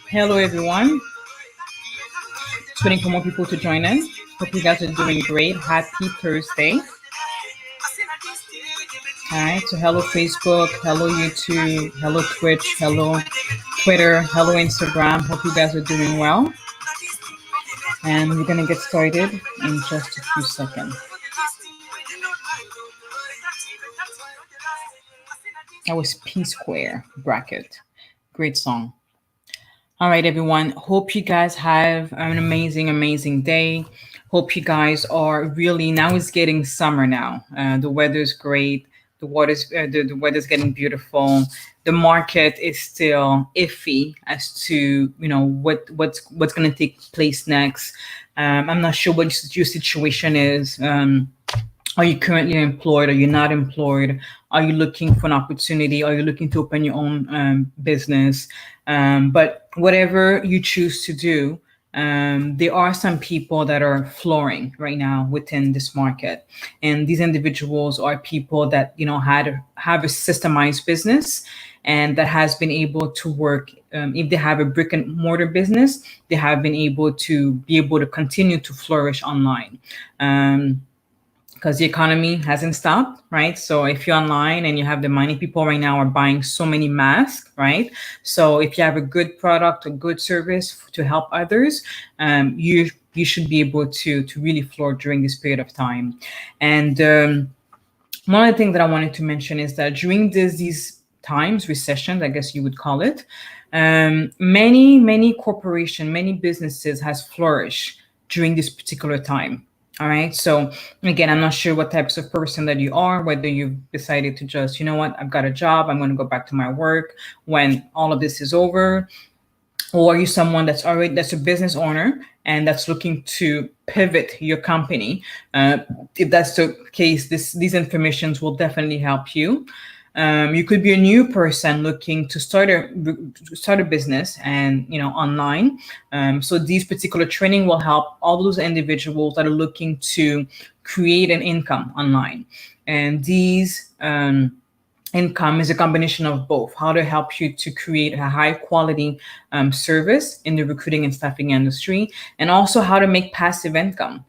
Hello, everyone. Just waiting for more people to join in. Hope you guys are doing great. Happy Thursday. All right. So, hello, Facebook. Hello, YouTube. Hello, Twitch. Hello, Twitter. Hello, Instagram. Hope you guys are doing well. And we're going to get started in just a few seconds. That was P Square Bracket. Great song. All right, everyone. Hope you guys have an amazing day. Hope you guys are really, now it's getting summer now. The weather's great. The weather's getting beautiful. The market is still iffy as to what's going to take place next. I'm not sure what your situation is. Are you currently employed? Are you not employed? Are you looking for an opportunity? Are you looking to open your own business? But whatever you choose to do, there are some people that are flooring right now within this market. And these individuals are people that, have a systemized business and that has been able to work. If they have a brick and mortar business, they have been able to continue to flourish online. Because the economy hasn't stopped, right? So if you're online and you have the money, people right now are buying so many masks, right? So if you have a good product, a good service to help others, you should be able to really flourish during this period of time. And one of the things that I wanted to mention is that during these times, recessions, I guess you would call it, many corporations, many businesses has flourished during this particular time. All right. So again, I'm not sure what types of person that you are, whether you've decided to just, I've got a job, I'm going to go back to my work when all of this is over. Or are you someone that's a business owner and that's looking to pivot your company? If that's the case, these informations will definitely help you. You could be a new person looking to start a business and online. So these particular training will help all those individuals that are looking to create an income online. And these income is a combination of both: how to help you to create a high quality service in the recruiting and staffing industry, and also how to make passive income.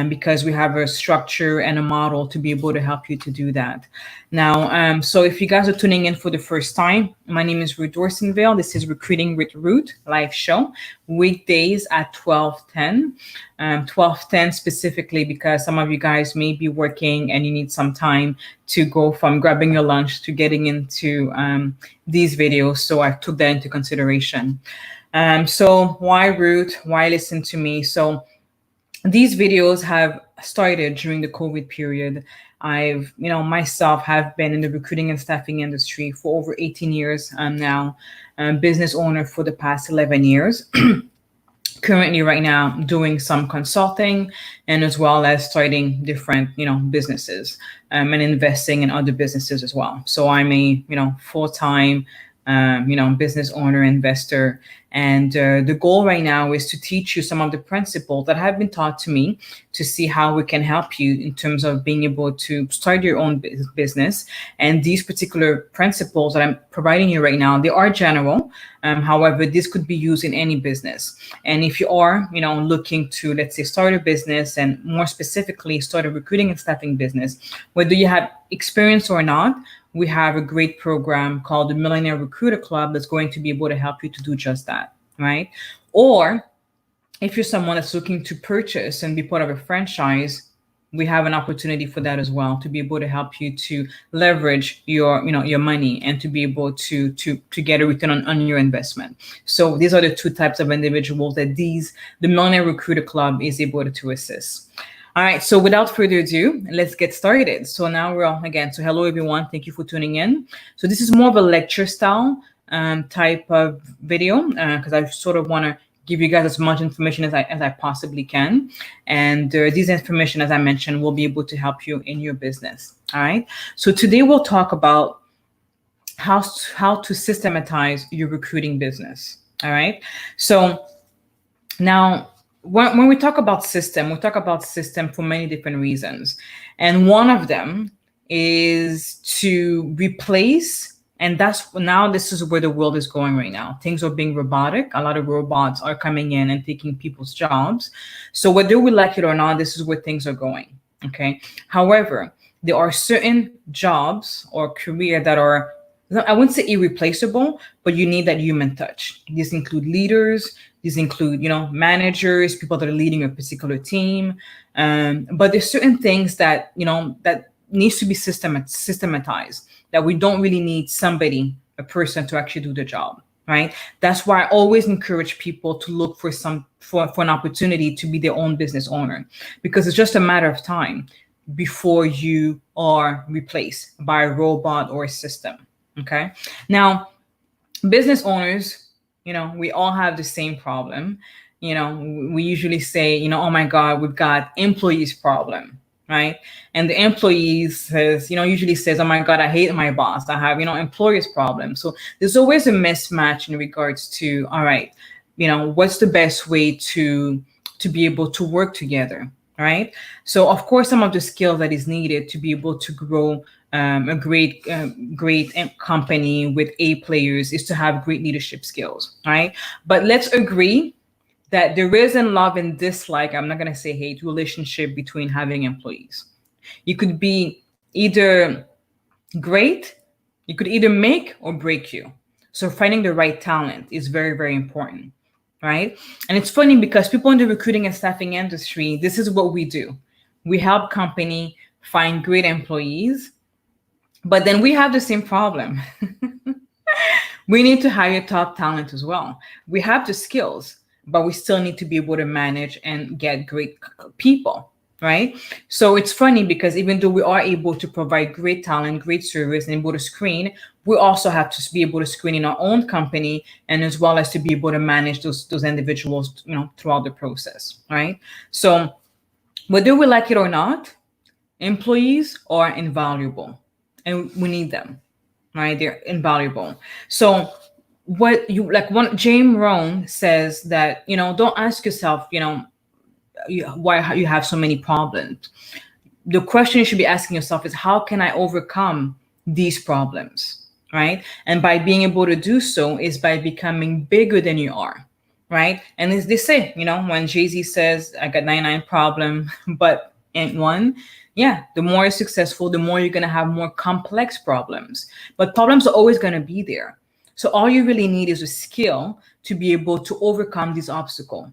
Because we have a structure and a model to be able to help you to do that. Now, so if you guys are tuning in for the first time, my name is Ruth Dorsainville. This is Recruiting with Ruth live show, weekdays at 12:10. 12:10 specifically because some of you guys may be working and you need some time to go from grabbing your lunch to getting into these videos. So I took that into consideration. So why Ruth? Why listen to me? So these videos have started during the COVID period. I've, myself have been in the recruiting and staffing industry for over 18 years now, business owner for the past 11 years. Currently right now doing some consulting and as well as starting different, businesses and investing in other businesses as well. So I'm a, full-time, business owner, investor. And the goal right now is to teach you some of the principles that have been taught to me to see how we can help you in terms of being able to start your own business. And these particular principles that I'm providing you right now, they are general. However, this could be used in any business. And if you are, looking to, let's say, start a business and more specifically start a recruiting and staffing business, whether you have experience or not, we have a great program called the Millionaire Recruiter Club that's going to be able to help you to do just that, right? Or if you're someone that's looking to purchase and be part of a franchise, we have an opportunity for that as well, to be able to help you to leverage your money and to be able to get a return on your investment. So these are the two types of individuals that the Millionaire Recruiter Club is able to assist. All right, so without further ado, let's get started. So now so hello everyone, thank you for tuning in. So this is more of a lecture style type of video because I sort of want to give you guys as much information as I possibly can. And this information, as I mentioned, will be able to help you in your business. All right, so today we'll talk about how to systematize your recruiting business. All right, so now, when we talk about system, we talk about system for many different reasons. And one of them is to replace And this is where the world is going right now. Things are being robotic. A lot of robots are coming in and taking people's jobs. So whether we like it or not, this is where things are going. Okay. However, there are certain jobs or career that are, I wouldn't say irreplaceable, but you need that human touch. These include leaders. These include, managers, people that are leading a particular team. But there's certain things that, that needs to be systematized, that we don't really need a person to actually do the job, right? That's why I always encourage people to look for an opportunity to be their own business owner, because it's just a matter of time before you are replaced by a robot or a system. Okay. Now, business owners, we all have the same problem. We usually say, oh my God, we've got employees problem, right? And the employees usually says, oh my God, I hate my boss. I have, employers problem. So there's always a mismatch in regards to, all right, what's the best way to be able to work together, right? So of course, some of the skills that is needed to be able to grow a great company with A players is to have great leadership skills, right? But let's agree that there is a love and dislike, I'm not going to say hate, relationship between having employees. You could be either great, you could either make or break you. So finding the right talent is very, very important, right? And it's funny because people in the recruiting and staffing industry, this is what we do. We help company find great employees, but then we have the same problem. We need to hire top talent as well. We have the skills, but we still need to be able to manage and get great people, right? So it's funny because even though we are able to provide great talent, great service, and able to screen, we also have to be able to screen in our own company, and as well as to be able to manage those individuals, throughout the process, right? So whether we like it or not, employees are invaluable, and we need them, right? They're invaluable. So what you like, James Rohn says that, don't ask yourself, why you have so many problems. The question you should be asking yourself is, how can I overcome these problems, right? And by being able to do so is by becoming bigger than you are, right? And as they say, when Jay-Z says, I got 99 problem, but in one, yeah, the more you're successful, the more you're going to have more complex problems. But problems are always going to be there. So all you really need is a skill to be able to overcome these obstacles.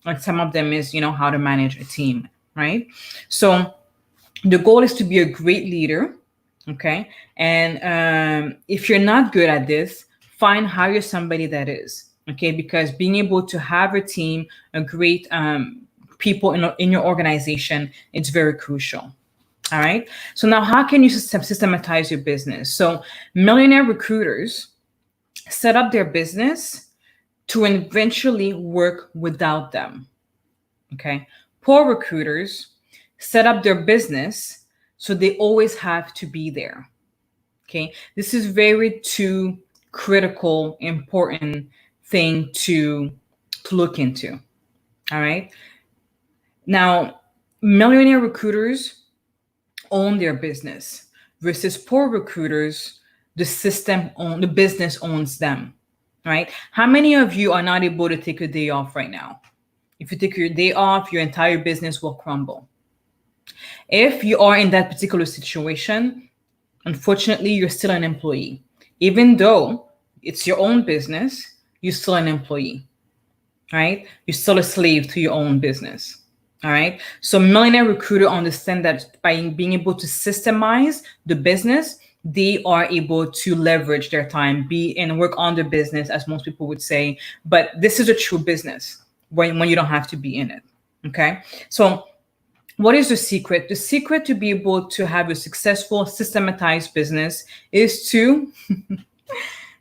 Like some of them is, how to manage a team, right? So the goal is to be a great leader, okay? And if you're not good at this, hire somebody that is, okay? Because being able to have a team, a great people in your organization, it's very crucial. All right. So now how can you systematize your business? So millionaire recruiters set up their business to eventually work without them. Okay. Poor recruiters set up their business so they always have to be there. Okay. This is very too critical, important thing to look into. All right. Now, millionaire recruiters own their business versus poor recruiters, the business owns them, right? How many of you are not able to take a day off right now? If you take your day off, your entire business will crumble. If you are in that particular situation, unfortunately, you're still an employee. Even though it's your own business, you're still an employee, right? You're still a slave to your own business. All right. So millionaire recruiter understand that by being able to systemize the business, they are able to leverage their time, be and work on the business, as most people would say. But this is a true business when you don't have to be in it. Okay. So what is the secret? The secret to be able to have a successful systematized business is to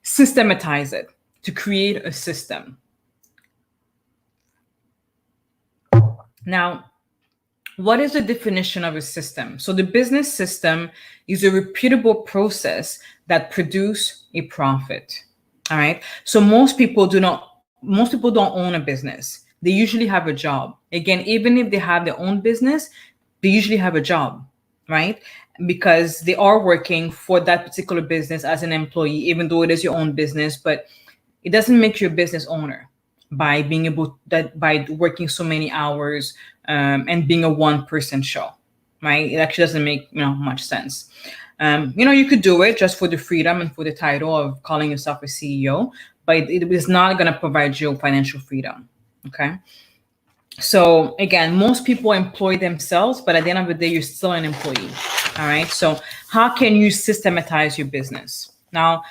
systematize it, to create a system. Now, what is the definition of a system? So the business system is a repeatable process that produces a profit. All right. So most people don't own a business. They usually have a job. Again, even if they have their own business, they usually have a job, right? because they are working for that particular business as an employee, even though it is your own business, but it doesn't make you a business owner by being able that by working so many hours and being a one-person show, right? It actually doesn't make much sense. You could do it just for the freedom and for the title of calling yourself a CEO, but it is not going to provide you financial freedom. Okay. So again, most people employ themselves, but at the end of the day, you're still an employee. All right. So how can you systematize your business? Now,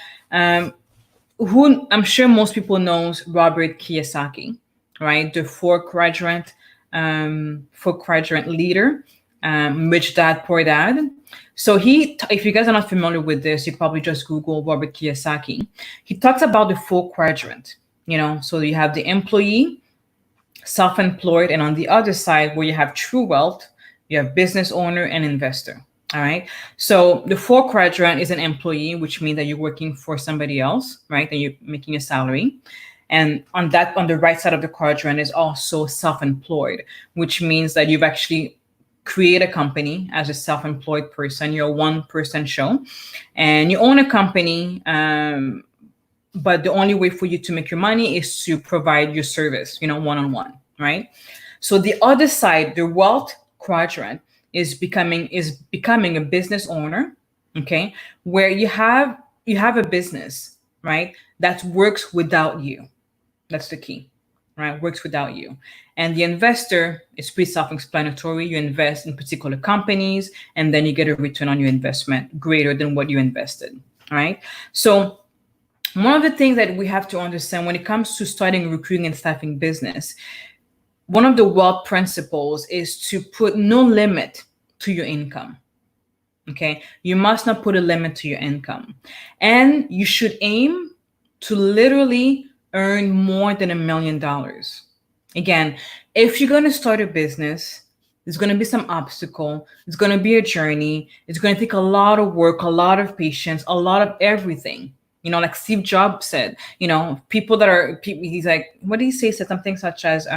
who I'm sure most people knows Robert Kiyosaki, right? The four quadrant leader, Rich Dad Poor Dad. So if you guys are not familiar with this, you probably just Google Robert Kiyosaki. He talks about the four quadrant. So you have the employee, self-employed, and on the other side where you have true wealth, you have business owner and investor. All right. So the four quadrant is an employee, which means that you're working for somebody else, right? And you're making a salary. And on the right side of the quadrant is also self-employed, which means that you've actually created a company as a self-employed person. You're a one-person show and you own a company. But the only way for you to make your money is to provide your service, one-on-one, right? So the other side, the wealth quadrant, is becoming a business owner, okay, where you have a business, right, that works without you. That's the key, right? Works without you. And the investor is pretty self-explanatory. You invest in particular companies, and then you get a return on your investment greater than what you invested, right? So one of the things that we have to understand when it comes to starting recruiting and staffing business, one of the wealth principles is to put no limit to your income. Okay. You must not put a limit to your income. And you should aim to literally earn more than $1 million. Again, if you're going to start a business, there's going to be some obstacle. It's going to be a journey. It's going to take a lot of work, a lot of patience, a lot of everything. Like Steve Jobs said, he's like, what did he say? Said something such as,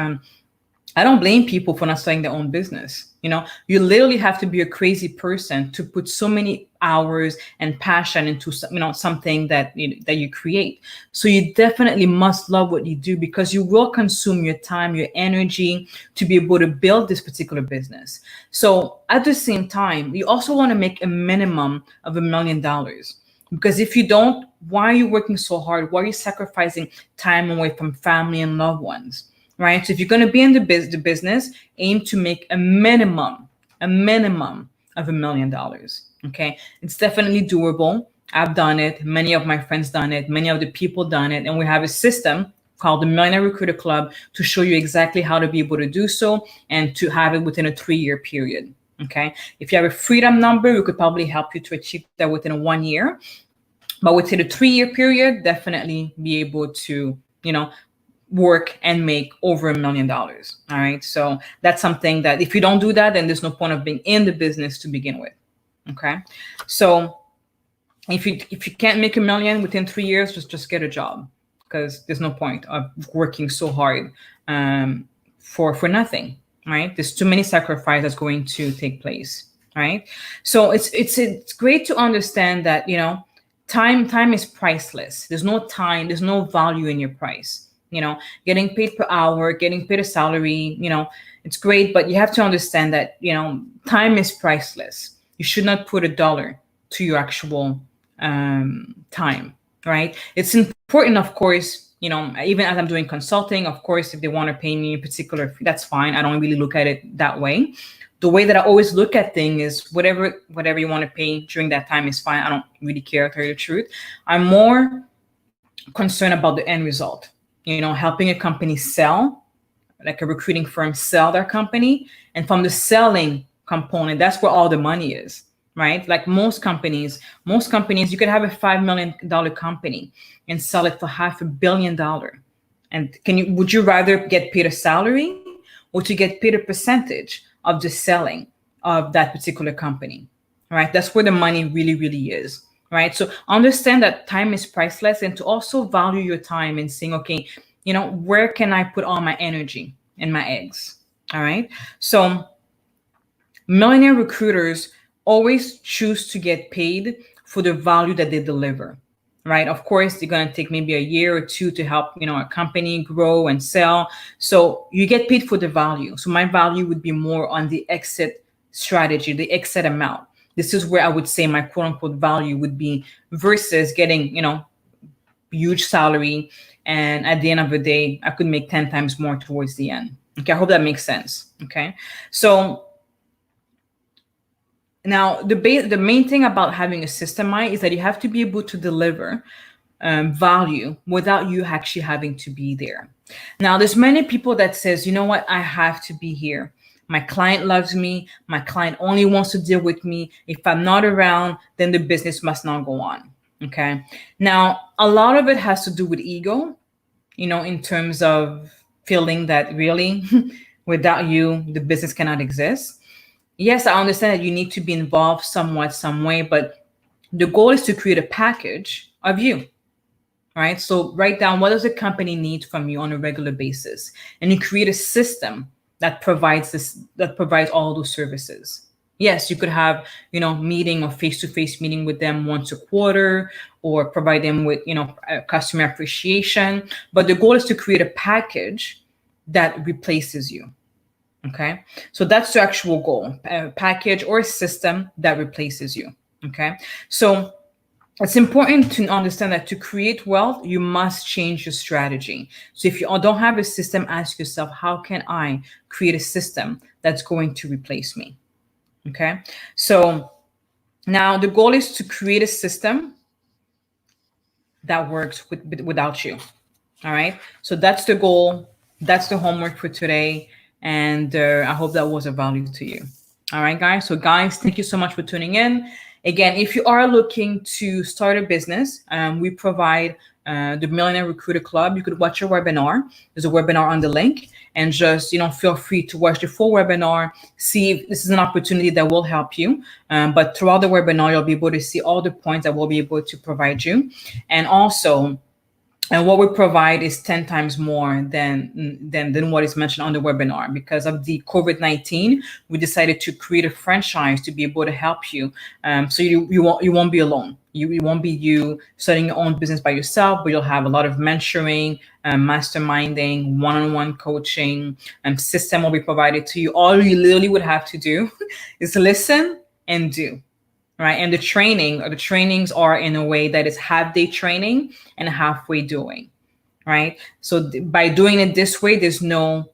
I don't blame people for not starting their own business. You literally have to be a crazy person to put so many hours and passion into something that you create. So you definitely must love what you do, because you will consume your time, your energy to be able to build this particular business. So at the same time, you also want to make a minimum of $1 million. Because if you don't, why are you working so hard? Why are you sacrificing time away from family and loved ones? Right? So if you're going to be in the business, aim to make a minimum of $1 million. Okay. It's definitely doable. I've done it. Many of my friends done it. Many of the people done it. And we have a system called the Millionaire Recruiter Club to show you exactly how to be able to do so and to have it within a 3-year period. Okay. If you have a freedom number, we could probably help you to achieve that within 1 year. But within a 3-year period, definitely be able to, work and make over $1 million. All right. So that's something that if you don't do that, then there's no point of being in the business to begin with. Okay. So if you can't make $1 million within 3 years, just get a job, because there's no point of working so hard for nothing. Right. There's too many sacrifices going to take place. Right. So it's great to understand that, time is priceless. There's no time. There's no value in your price. Getting paid per hour, getting paid a salary, it's great, but you have to understand that, time is priceless. You should not put $1 to your actual time, right? It's important, of course, even as I'm doing consulting, of course, if they want to pay me in particular, that's fine. I don't really look at it that way. The way that I always look at things is whatever you want to pay during that time is fine. I don't really care, to tell you the truth. I'm more concerned about the end result. Helping a company sell, like a recruiting firm sell their company. And from the selling component, that's where all the money is, right? Like most companies, you could have a $5 million company and sell it for $500 million. And would you rather get paid a salary or to get paid a percentage of the selling of that particular company, right? That's where the money really, really is. Right. So understand that time is priceless, and to also value your time and saying, okay, where can I put all my energy and my eggs? All right. So millionaire recruiters always choose to get paid for the value that they deliver, right? Of course, they're going to take maybe a year or two to help, a company grow and sell. So you get paid for the value. So my value would be more on the exit strategy, the exit amount. This is where I would say my quote unquote value would be versus getting, huge salary. And at the end of the day, I could make 10 times more towards the end. Okay. I hope that makes sense. Okay. So now, the main thing about having a systemize is that you have to be able to deliver value without you actually having to be there. Now, there's many people that says, you know what, I have to be here. My client loves me. My client only wants to deal with me. If I'm not around, then the business must not go on. Okay. Now, a lot of it has to do with ego, in terms of feeling that really without you, the business cannot exist. Yes, I understand that you need to be involved somewhat, some way, but the goal is to create a package of you, right? So write down what does a company need from you on a regular basis, and you create a system that provides all those services. Yes, you could have, meeting or face-to-face meeting with them once a quarter, or provide them with, customer appreciation. But the goal is to create a package that replaces you. Okay, so that's the actual goal, a package or a system that replaces you. Okay, so it's important to understand that to create wealth, you must change your strategy. So if you don't have a system, ask yourself, how can I create a system that's going to replace me? Okay, so now the goal is to create a system that works without you. All right, so that's the goal. That's the homework for today. And I hope that was of value to you. All right, guys. So guys, thank you so much for tuning in. Again, if you are looking to start a business, we provide the Millionaire Recruiter Club. You could watch a webinar. There's a webinar on the link, and just, feel free to watch the full webinar, see if this is an opportunity that will help you. But throughout the webinar, you'll be able to see all the points that we'll be able to provide you. And also, and what we provide is 10 times more than what is mentioned on the webinar. Because of the COVID-19, we decided to create a franchise to be able to help you. So you won't be alone. You won't be you starting your own business by yourself, but you'll have a lot of mentoring, masterminding, one-on-one coaching, system will be provided to you. All you literally would have to do is listen and do. Right. And the trainings are in a way that is half-day training and halfway doing. Right. So by doing it this way, there's no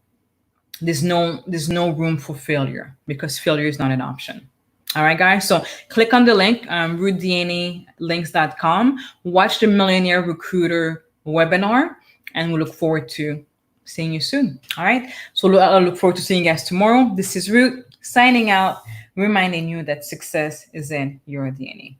room for failure, because failure is not an option. All right, guys. So click on the link, ruthdianalinks.com. Watch the Millionaire Recruiter webinar, and we look forward to seeing you soon. All right. So I look forward to seeing you guys tomorrow. This is Ruth signing out, reminding you that success is in your DNA.